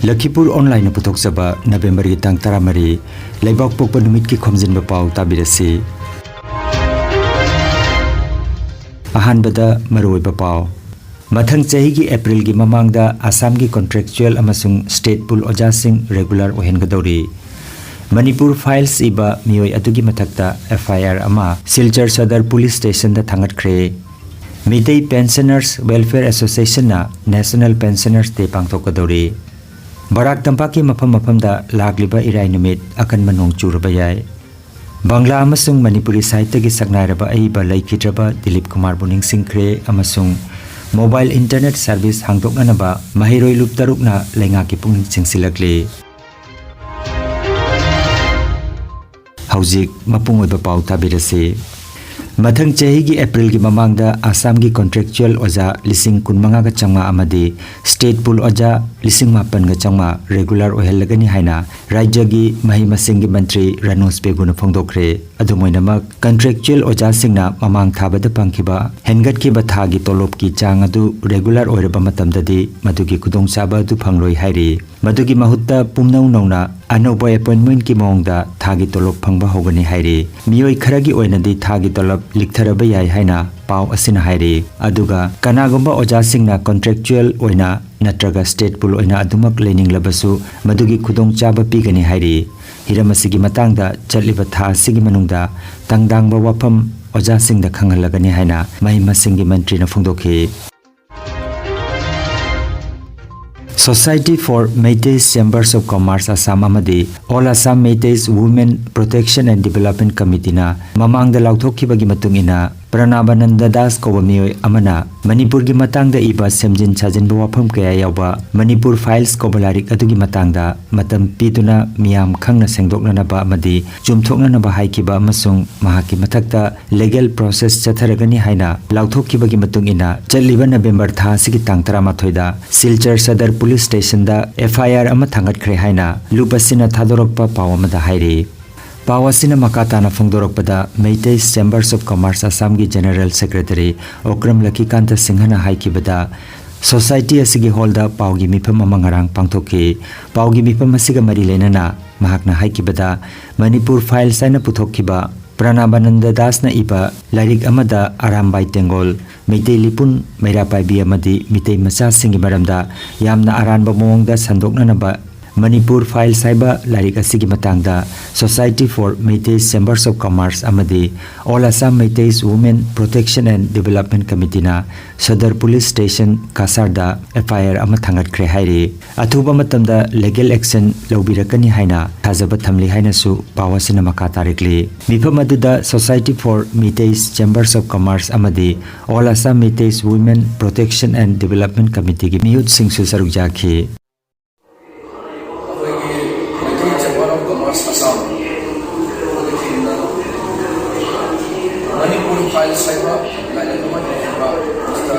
Lakhipuronline puthokjaba November gi tang 13 leibak pokpa numit ki Khomjinba Pao tabirasi. Ahanbada maroiba Pao mathang chahi gi April gi mamangda Assam gi contractual amasung state pool ojasing regular ohengadori. Manipur files iba mioi atugi mathakta FIR ama Silchar Sadar Police Station da thangat khre. Midday Pensioners Welfare Association na National Pensioners Day pangthokadori. Barak Tampak ki mafam da lagliba irai numit akan manong churaba yai. Bangla amasung Manipuri sahitya gi saknairaba aiba Lakhitraba Dilip Kumar Buning Singkre amasung mobile internet service hangdoknanaba mahiroi luptarukna lenga ki pung singsilakle. Haujik mapung oiba pau tabirase. Mathang chahi gi April gi mamangda Assam gi contractual oja lising kunmanga ga changma amadi state pool oja lising mapan ga changma regular ohelagani haina rajya gi mahi masing gi mantri Ranos Peguna phongdokre adumoinamak contractual oja singna mamang thabada pangkiba hengat ki batha gi tolop ki chang adu regular oiraba matamdadi madugi kudong chaba du phangroi hairi madugi mahutta pumnau nauna anoba appointment ki mongda thagi tolop phangba hogani hairi miyoi kharagi oinadi thagi tolop liktharaba yai haina Pao asina hairi aduga kanagumba oja singna contractual oina natraga state pool oina adumak lening labasu madugi khudong chaba pigani hairi hiramasigi matangda chatliba tha sigi manungda tangdangba wafam oja singda khangalagani haina mahima singi mantri na phongdokhi. Society for Meiteis Chambers of Commerce Assam amadi All Assam Meiteis Women Protection and Development Committee na mamangda lauthokibagi matungina Pranabananda Das Kobamioi amana Manipur gi matangda iba semjin chajin wafam kaya yawba Manipur files kobalarik adugi matangda matam piduna miyam khangna sengdoknanaba amadi chumthoknanaba haikiba amasung mahaki mathakta legal process chatharagani haina lauthokibagi matungina chatliba November tha sigi tang 13 da Silchar Sadar Police Station da FIR ama thangat khre haina lupasina thadorokpa pawamada hairi. Pawasina makatana phongdorokpada Meiteis Chambers of Commerce Assam gi General Secretary Okram Lakikanta Singhana haikibada Society asigi holda Paugi mifam amangarang pangthoki Paugi mifam asiga mari lenana mahakna haikibada Manipur file saina puthokiba Pranabananda Das na iba larik amada Arambai Tengol Meitei Lipun Meirapai bi amadi Mitei macha singi maramda yamna aranba mongda sandoknanaba Manipur file saiba larik asigi matangda Society for Meiteis Chambers of Commerce amadi All Assam Meiteis Women Protection and Development Committee na Sadar Police Station Kasarda FIR ama thangat khre hairi athuba matamda legal action laubirakani haina thajaba thamli haina su pawasina makatarikli mifam aduda Society for Meiteis Chambers of Commerce amadi All Assam Meiteis Women Protection and Development Committee gi miyut singsu sarukjakhi. Manipur files cyber like the one Mr.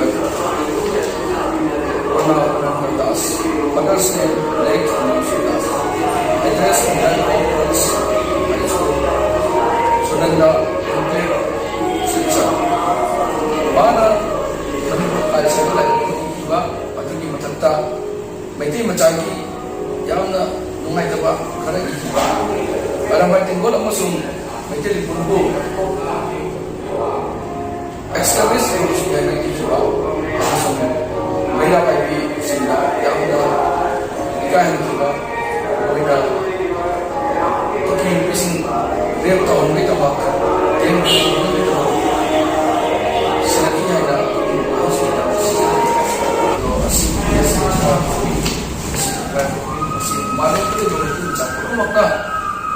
Das father's name late Das address of that conference Sunanda complete Silchar Bana Manipur files cyber like the Patuki Matata Meitei Machaki Yamna Numaitaba Karagi Arambai Tengol amasung Meitei Lipurbu extremist groups yang dijual, maksudnya mereka bagi sehingga yang mereka juga mereka mungkin bisa lihat tahun mereka bakal yang mereka selanjutnya ada harus kita masih malu itu juga campur maka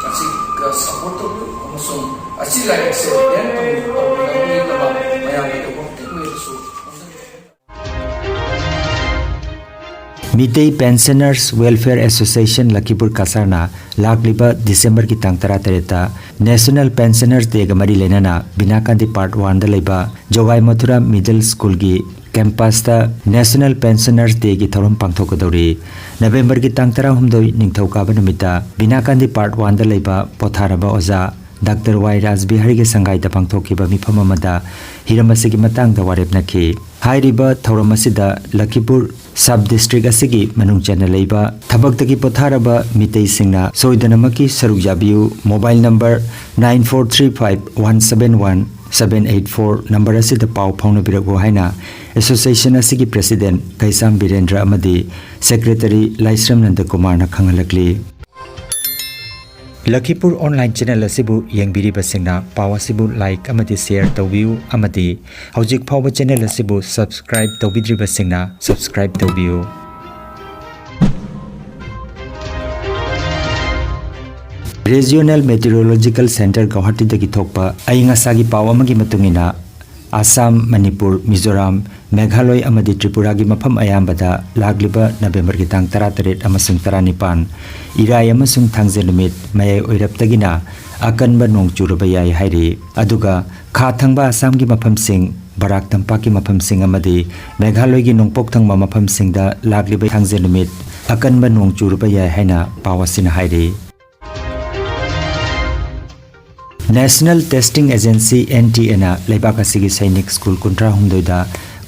masih ke support tu langsung asal lagi sekian Midday Pensioners Welfare Association Lakhipur Kasarna lagliba December ki tang 13 National Pensioners Day ga mari lenana Binakandi Part 1 da leiba Jogai Mathura Middle School gi campus ta National Pensioners Day gi thorom pangthokadori November ki tang 13 ningthauka numita Binakandi Part 1 da leiba potharaba oja Dr. Y. Rajbihari ge sangai da pangthokiba mifam amada hiramasigi matang da warep nakhi hairiba thoramasida Lakhipur sub district असगी मनुंग चना लेबा थबक्तगी पोथारबा मितै सिंगना सोइदनमकी सरुक याबियु मोबाइल नंबर 9435171784 नंबर असिदा पाव फाउनबिरगो हाइना एसोसिएशन असगी प्रेसिडेंट कैसाम बीरेंद्र अमदी सेक्रेटरी लाइश्रम नंद कुमार न खंगलकली लखीपुर ऑनलाइन चैनल असिबु यंगबिरिबा सिंगना पाव असिबु लाइक अमदी शेयर तौबियु अमदी हौजिक फाव चैनल असिबु सब्सक्राइब तौबिद्रिबा सिंगना सब्सक्राइब तौबियु रीजनल मेटीरियोलॉजिकल सेंटर गुवाहाटी दगी थोकपा अयिंगासागी पाव अमगी मतुंगिना आसाम मणिपुर मिजोराम मेघालय अमदी त्रिपुरा की मफम अयाम्बदा लाग्लिबा नवेम्बर की तांग 13 अमसुंग 19 इराय अमसुंग थांजे नुमित मयाय ओइरपतगिना अकनबा नोंग चुरबा याय हाइरि अदुगा खा थांबा आसाम की मफम सिंग बराक तंपाक की मफम सिंग अमदी मेघालय की नोंगपोक थांबा मफम सिंगदा लाग्लिबा थांजे नुमित अकनबा नोंग चुरबा याय हाइना पावासिना हाइरि नेशनल टेस्टिंग एजेंसी NTA लेबाक असिगी सैनिक स्कूल कुंट्रा हुंदोइदा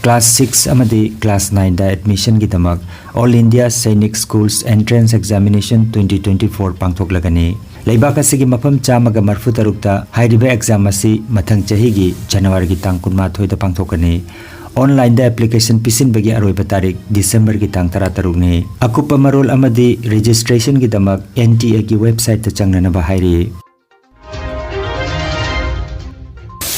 क्लास 6 अमदी क्लास 9 दा एडमिशन की दमक ऑल इंडिया सैनिक स्कूल्स एंट्रेंस एग्जामिनेशन 2024 पांगथोकलगनी लेबाक असिगी मफम चामगा मरफु तरुकता हाइरिबे एग्जाम असी मथंग चहीगी जनवरी की तांग 19 दा पांगथोकनी ऑनलाइन दा एप्लीकेशन पिसिन बगी अरोइबा तारीख दिसंबर की तांग 13 ने अकुपा मरोल अमदी रजिस्ट्रेशन की दमक NTA की वेबसाइट ता चंगनबा हाइरि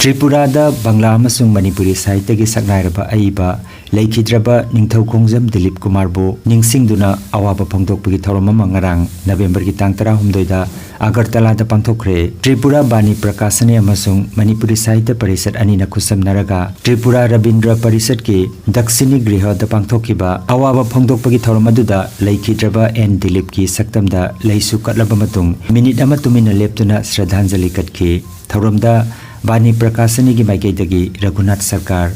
त्रिपुरा बंगला अमसुंग मणिपुरी साहित्य की सकनाइरबा अइबा लेखिद्रबा निंगथौ खोंजम दिलीप कुमार बो निंगसिंगदुना अवाबा फोंदोकपगी थौरम अमा ngarang नवेम्बर की तांग 19 दा अगरतला दा पांगथोखरे त्रिपुरा बानी प्रकाशने अमसुंग मणिपुरी साहित्य परिषद अनिना खुसमनरगा त्रिपुरा रविंद्र परिषद की दक्षिणी गृह दा पांगथोखिबा अवाबा फोंदोकपगी थौरम अदुदा लेखिद्रबा एन दिलीप की सक्तमदा लेसु कटलबा मतुंग मिनिट अमा तुमिना लेप्तुना श्रद्धांजलि कटखि थौरमदा बानी प्रकाशनी की माइकेदगी रघुनाथ सरकार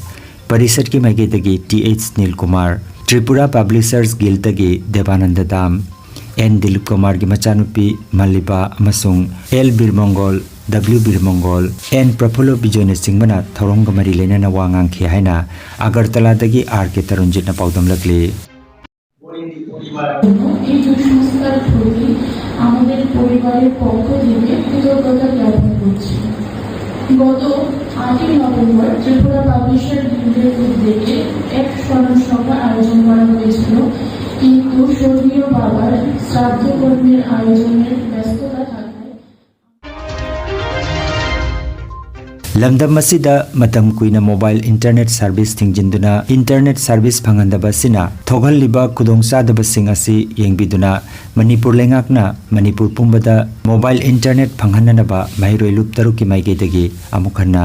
परिषद की माइकेदगी TH नील कुमार त्रिपुरा पब्लिशर्स गिल्ड दगी देवानंद दाम N दिलीप कुमार की मचानुपी मल्लिबा अमसुंग L बीरमंगोल W बीरमंगोल N प्रफुल्ल बिजोयने सिंगमना थौरंग मरी लेना वांगांखि हाइना अगरतला दगी RK तरुणजितना पाउदम लगली আমাদের পরিবারের পক্ষ থেকে কৃতজ্ঞতা জ্ঞাপন করছি গত 8 নভেম্বর ত্রিপুরা পাবলিশার গিল্ডের উদ্যোগে এক স্মরণ সভা আয়োজন করা হয়েছিল কিন্তু স্বর্গীয় বাবার শ্রাদ্ধ কর্মের আয়োজনের ব্যস্ততা থাকায় लमदम मसिदा मतम कुइना मोबाइल इंटरनेट सर्विस थिंजिंदुना इंटरनेट सर्विस फंगंदबसिना थोगलिबा खुदोंसादबसिंग असि येंबिदुना मणिपुर लेंगाकना मणिपुर पुंबदा मोबाइल इंटरनेट फंगहननबा माहिरोय लुप तरुक की माइगेदगी अमुखन्ना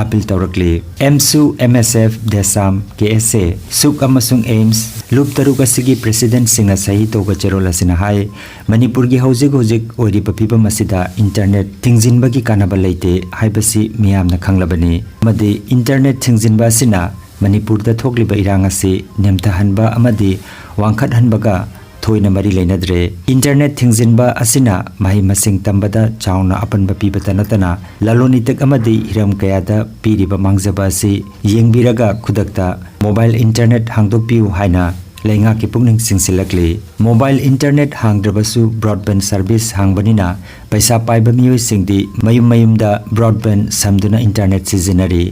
अपील तौरकली एमसु MSF देसाम KSA सुक अमसुंग एम्स लुप तरुक असिगी प्रेसिडेंट सिंगना सही तौबा चेरोलसिना हाय मणिपुर की हौजिक हौजिक ओइरिबा फिबम मसिदा इंटरनेट थिंजिनबगी कानाबा लेते हाइबसी मियामना खंगलबनी मदि इंटरनेट थिंजिनबा सिना मणिपुर दा थोकलिबा इरांग असि नेमथाहनबा अमदि वांखतहनबगा थोइना मरी लेनद्रे इंटरनेट थिंजिनबा असिना माहि मसिंग तंबदा चाउना अपनबा पीबता नतना ललोनितक अमदि हिरम कयादा पीरिबा मांगजबा असि येंगबिरगा खुदकता मोबाइल इंटरनेट हांगदोकपिउ हाइना लेंगा की पुंगनिंग सिंगसिलकली मोबाइल इंटरनेट हांगद्रबसु ब्रॉडबैंड सर्विस हांगबनिना पैसा पाइबा मियोय सिंगदी मयुम मयुमदा ब्रॉडबैंड समदुना इंटरनेट सिजिनरी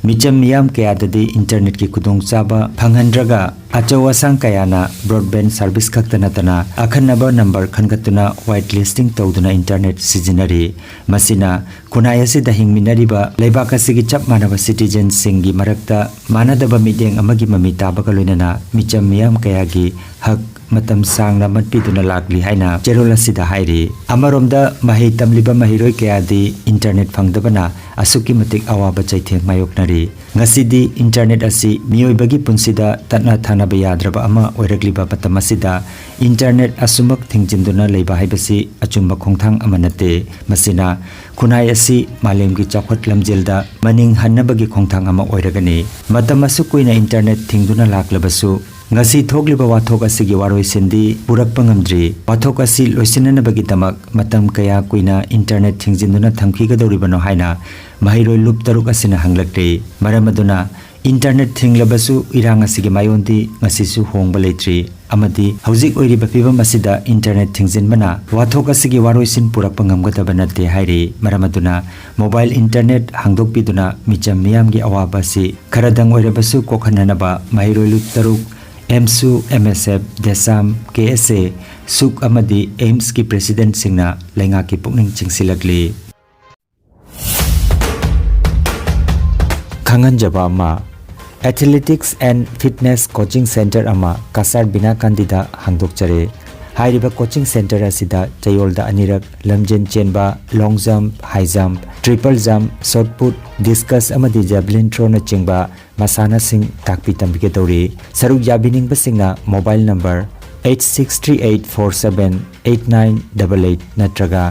मिचम मियाम कयाददी इंटरनेट की खुदोंचाबा फंगहनद्रगा अचौ असंग कयाना ब्रॉडबैंड सर्विस खक्तनतना अखन्नबा नंबर खनगतुना व्हाइट लिस्टिंग तौदुना इंटरनेट सिजिनरी मसिना खुनायसि दहिंगमिनरिबा लेबाकसिगी चप मानब सिटीजन सिंगी मरक्ता मानदबा मिदेंग अमगी ममी ताबका लोइनना मिचम मियाम कयागी हक मतम सांगना मतपीदुना लागली हाइना चेरोलसिदा हाइरि अमरोमदा महि तमलिबा महिरोय कयादी इंटरनेट फंगदबना असुकी मतिक अवाबा चैथेंग मायोकनरी ngасidi इंटरनेट असि मियोइबगी पुंसिदा ततना थानाबा याद्रबा अमा ओइरग्लिबा मतम असिदा इंटरनेट असुमक थिंजिंदुना लेबा हाइबसि अचुम्बा खोंथांग अमनते मसिना खुनाय असि मालेमगी चौखट लमजेलदा मनिंग हन्नबगी खोंथांग अमा ओइरगनी मतम असु कुइना internet थिंगदुना लाक्लबसु ngasi thokliba wathok asigi waroi sindi purakpa ngamdri wathok asi loisinanabagi tamak matam kaya kuina internet thingjinduna thamkhigadoribano haina mahiroi lup taruk asina hanglakte maramaduna internet thinglabassu irang asigi mayonti ngasisu hongba leitri amadi hauzik oiriba pibam asida internet thingjinbana wathok asigi waroisin purakpa ngamgadaba nate hairi maramaduna mobile internet hangdokpiduna micham miyamgi awaba si kharadang oirabasu kokhananaba mahiroilu taruk MSU MSF Desam KSA Suk amadi AIMS ki president singna lenga ki pukning chingsilagli Khangan jaba ma Athletics and Fitness Coaching Center ama Kasar Bina Kandida hangdok chare hairiba coaching center asida chayolda anirak lamjen chenba long jump high jump triple jump shot put discus amadi javelin throw na chingba masana sing takpi tambike tori saruk yabining basingna mobile number 8638478988 natraga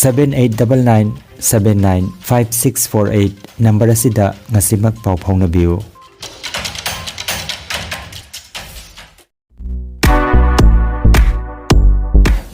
7899795648 number asida ngasimak pau phawna biu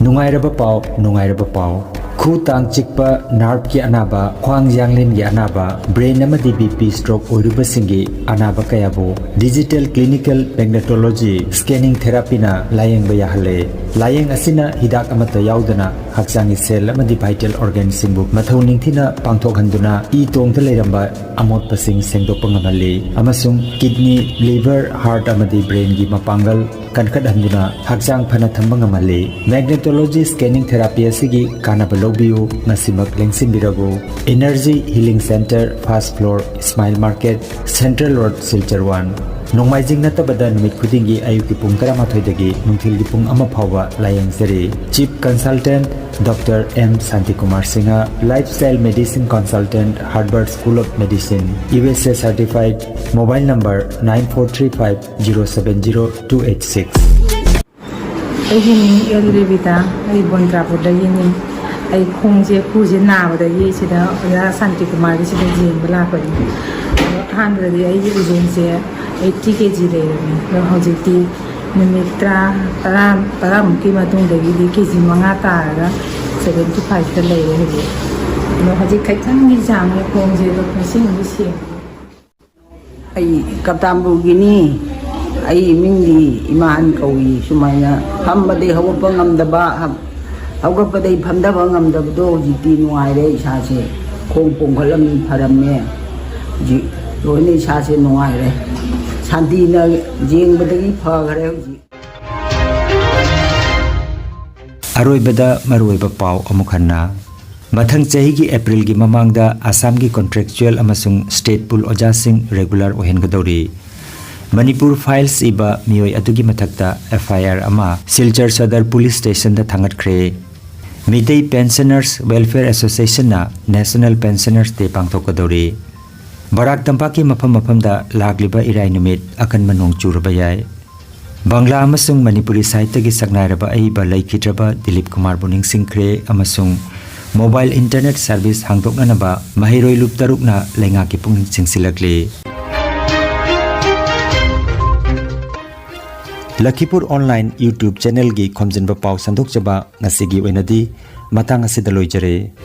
Nungairaba pau khu tang chikpa nerve ki anaba khwang janglin gi anaba brain amadi bp stroke oiruba singi anaba kayabu digital clinical magnetology scanning therapy na layeng ba yahale layeng asina hidak amata yaudana haksangi cell amadi vital organ singbu mathau ningthina pangthok handuna e tongta leiramba amot pasing sengdok pangamali amasung kidney liver heart amadi brain gi mapangal kankhat handuna haksang phana thambangamali magnetology scanning therapy asigi kanaba lobiu nasimak lengsin birago energy healing center first floor smile market central road silchar 1 Nongmaijing natabada numit khudingi ayuki pung 13 dagi nungthilgi pung 1 phawa layang seri chief consultant Dr. M. Santikumar Singha lifestyle medicine consultant Harvard School of Medicine USA certified mobile number 9435070286 Ayini Elrevita ay bontrapoda yini ay khongje khuje nabada yi sida ya Santikumar sida jingbala ko handadi ay ujense 80 kg le no hojiti nimitra para mukki matung dagi di kg manga tara 75 ta le he no hoji khaitang ni jang le khongje lo sing ni sing ay katambu gini ay mingdi iman kawi sumaya hambade hawpa ngamdaba hawgapade phamdaba ngamdabdo jiti nuaire isase khong pongkhalam pharamme ji loine isase nuaire shantina jengbadagi phagare ji Aroibada maroiba pau amukhanna Mathang chahi gi April gi mamangda Assam gi contractual amasung state pool ojasing regular ohen gadori Manipur files iba mioi adugi mathakta FIR ama Silchar Sadar Police Station da thangat khre Midday Pensioners Welfare Association na National Pensioners Day pangthok kadori Barak Tampak ki mafam da lagliba irai numit akan manong churba yai Bangla amasung Manipuri sahitya gi saknairaba aiba Lakhitraba Dilip Kumar Buning Singkre amasung mobile internet service hangdoknanaba mahiroi lup tarukna lenga ki pung chingsilakli Lakhipuronline YouTube channel gi Khomjinba Pao sandok chaba ngasigi oinadi matang asida loijare